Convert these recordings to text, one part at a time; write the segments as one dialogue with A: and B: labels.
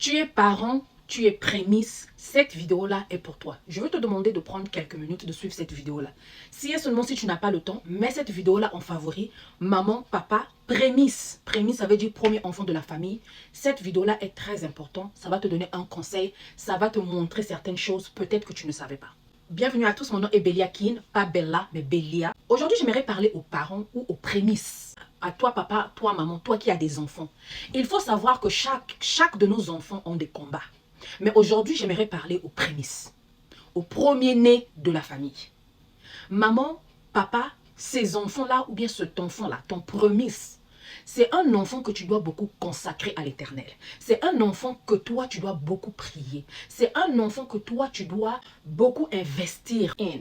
A: Tu es parent, tu es prémisse, cette vidéo-là est pour toi. Je veux te demander de prendre quelques minutes de suivre cette vidéo-là. Si et seulement si tu n'as pas le temps, mets cette vidéo-là en favori. Maman, papa, prémisse. Prémisse, ça veut dire premier enfant de la famille. Cette vidéo-là est très importante. Ça va te donner un conseil. Ça va te montrer certaines choses peut-être que tu ne savais pas. Bienvenue à tous, mon nom est Belia Kin, pas Bella, mais Belia. Aujourd'hui, j'aimerais parler aux parents ou aux prémices. À toi, papa, toi, maman, toi qui as des enfants. Il faut savoir que chaque de nos enfants ont des combats. Mais aujourd'hui, j'aimerais parler aux prémices, au premier-né de la famille. Maman, papa, ces enfants-là, ou bien cet enfant-là, ton prémisse, c'est un enfant que tu dois beaucoup consacrer à l'Éternel. C'est un enfant que toi, tu dois beaucoup prier. C'est un enfant que toi, tu dois beaucoup investir in.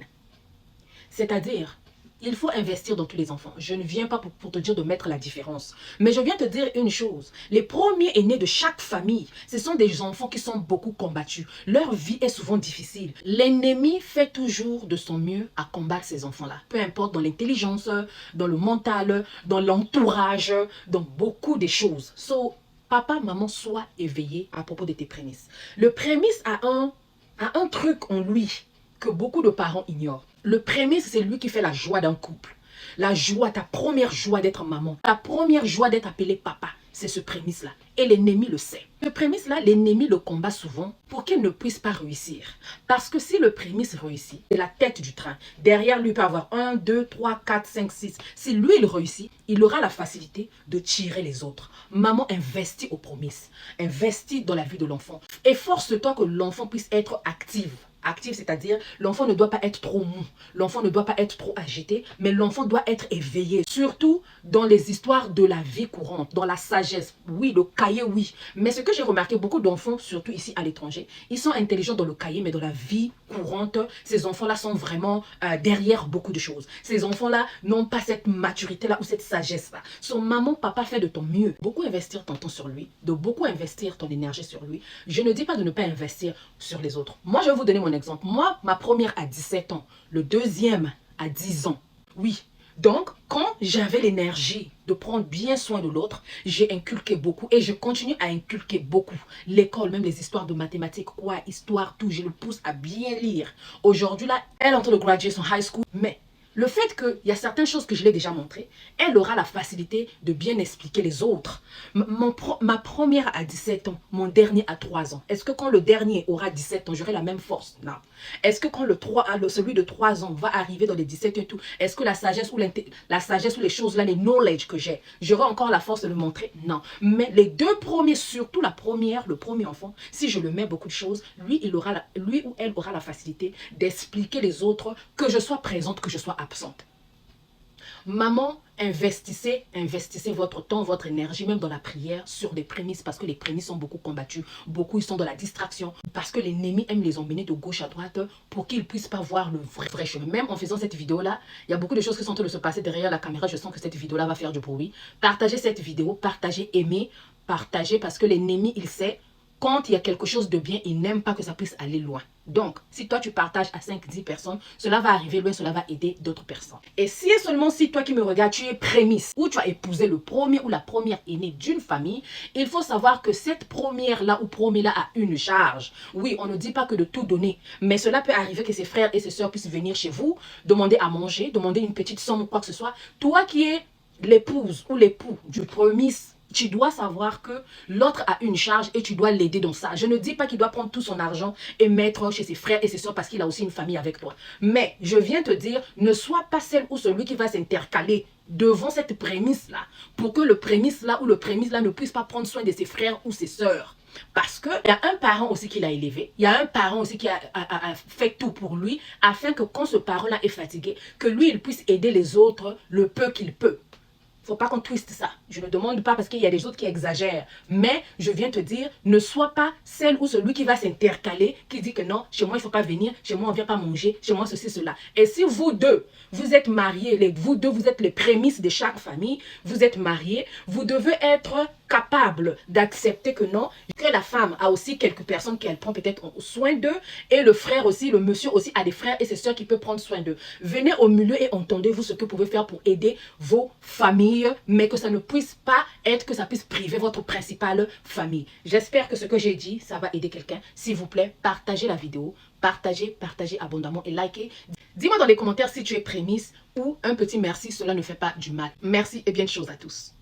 A: C'est-à-dire, il faut investir dans tous les enfants. Je ne viens pas pour te dire de mettre la différence. Mais je viens te dire une chose. Les premiers aînés de chaque famille, ce sont des enfants qui sont beaucoup combattus. Leur vie est souvent difficile. L'ennemi fait toujours de son mieux à combattre ces enfants-là. Peu importe dans l'intelligence, dans le mental, dans l'entourage, dans beaucoup de choses. So, papa, maman, sois éveillé à propos de tes prémices. Le prémisse a un truc en lui que beaucoup de parents ignorent. Le prémisse, c'est lui qui fait la joie d'un couple. La joie, ta première joie d'être maman. Ta première joie d'être appelé papa. C'est ce prémisse-là. Et l'ennemi le sait. Ce prémisse-là, l'ennemi le combat souvent pour qu'il ne puisse pas réussir. Parce que si le prémisse réussit, c'est la tête du train. Derrière lui, il peut avoir 1, 2, 3, 4, 5, 6. Si lui, il réussit, il aura la facilité de tirer les autres. Maman, investit aux prémices. Investit dans la vie de l'enfant. Efforce-toi que l'enfant puisse être actif. Active, c'est-à-dire l'enfant ne doit pas être trop mou, l'enfant ne doit pas être trop agité, mais l'enfant doit être éveillé. Surtout dans les histoires de la vie courante, dans la sagesse. Oui, le cahier, oui. Mais ce que j'ai remarqué, beaucoup d'enfants, surtout ici à l'étranger, ils sont intelligents dans le cahier, mais dans la vie courante, ces enfants-là sont vraiment derrière beaucoup de choses. Ces enfants-là n'ont pas cette maturité-là ou cette sagesse-là. Son maman, papa fait de ton mieux. Beaucoup investir ton temps sur lui, de beaucoup investir ton énergie sur lui. Je ne dis pas de ne pas investir sur les autres. Moi, je vais vous donner mon exemple. Moi, ma première à 17 ans, le deuxième à 10 ans. Oui. Donc, quand j'avais l'énergie de prendre bien soin de l'autre, j'ai inculqué beaucoup et je continue à inculquer beaucoup. L'école, même les histoires de mathématiques, quoi, histoire, tout, je le pousse à bien lire. Aujourd'hui, là, elle est en train de graduer son high school, mais le fait qu'il y a certaines choses que je l'ai déjà montrées, elle aura la facilité de bien expliquer les autres. Ma première à 17 ans, mon dernier à 3 ans. Est-ce que quand le dernier aura 17 ans, j'aurai la même force? Non. Est-ce que quand celui de 3 ans va arriver dans les 17 ans et tout, est-ce que la sagesse ou les choses-là, les knowledge que j'ai, j'aurai encore la force de le montrer? Non. Mais les deux premiers, surtout le premier enfant, si je le mets beaucoup de choses, lui ou elle aura la facilité d'expliquer les autres, que je sois présente, que je sois absente. Maman, investissez votre temps, votre énergie, même dans la prière, sur des prémices, parce que les prémices sont beaucoup combattues. Beaucoup, ils sont dans la distraction, parce que l'ennemi aime les emmener de gauche à droite pour qu'ils ne puissent pas voir le vrai chemin. Même en faisant cette vidéo-là, il y a beaucoup de choses qui sont en train de se passer derrière la caméra. Je sens que cette vidéo-là va faire du bruit. Partagez cette vidéo, partagez, aimez, partagez, parce que l'ennemi, il sait. Quand il y a quelque chose de bien, il n'aime pas que ça puisse aller loin. Donc, si toi tu partages à 5-10 personnes, cela va arriver loin, cela va aider d'autres personnes. Et si et seulement si toi qui me regardes, tu es prémisse, ou tu as épousé le premier ou la première aînée d'une famille, il faut savoir que cette première-là ou premier-là a une charge. Oui, on ne dit pas que de tout donner, mais cela peut arriver que ses frères et ses sœurs puissent venir chez vous, demander à manger, demander une petite somme ou quoi que ce soit. Toi qui es l'épouse ou l'époux du prémisse, tu dois savoir que l'autre a une charge et tu dois l'aider dans ça. Je ne dis pas qu'il doit prendre tout son argent et mettre chez ses frères et ses soeurs parce qu'il a aussi une famille avec toi. Mais je viens te dire, ne sois pas celle ou celui qui va s'intercaler devant cette prémisse-là pour que le prémisse-là ou le prémisse-là ne puisse pas prendre soin de ses frères ou ses sœurs. Parce qu'il y a un parent aussi qui l'a élevé, il y a un parent aussi qui a fait tout pour lui afin que quand ce parent-là est fatigué, que lui, il puisse aider les autres le peu qu'il peut. Il ne faut pas qu'on twiste ça. Je ne demande pas parce qu'il y a des autres qui exagèrent. Mais je viens te dire, ne sois pas celle ou celui qui va s'intercaler, qui dit que non, chez moi, il ne faut pas venir, chez moi, on ne vient pas manger, chez moi, ceci, cela. Et si vous deux, vous êtes mariés, vous deux, vous êtes les prémices de chaque famille, vous êtes mariés, vous devez être capable d'accepter que non, que la femme a aussi quelques personnes qu'elle prend peut-être soin d'eux, et le frère aussi, le monsieur aussi a des frères et ses soeurs qui peuvent prendre soin d'eux. Venez au milieu et entendez-vous ce que vous pouvez faire pour aider vos familles, mais que ça ne puisse pas être que ça puisse priver votre principale famille. J'espère que ce que j'ai dit, ça va aider quelqu'un. S'il vous plaît, partagez la vidéo, partagez abondamment et likez. Dis-moi dans les commentaires si tu es prémisse ou un petit merci, cela ne fait pas du mal. Merci et bien de choses à tous.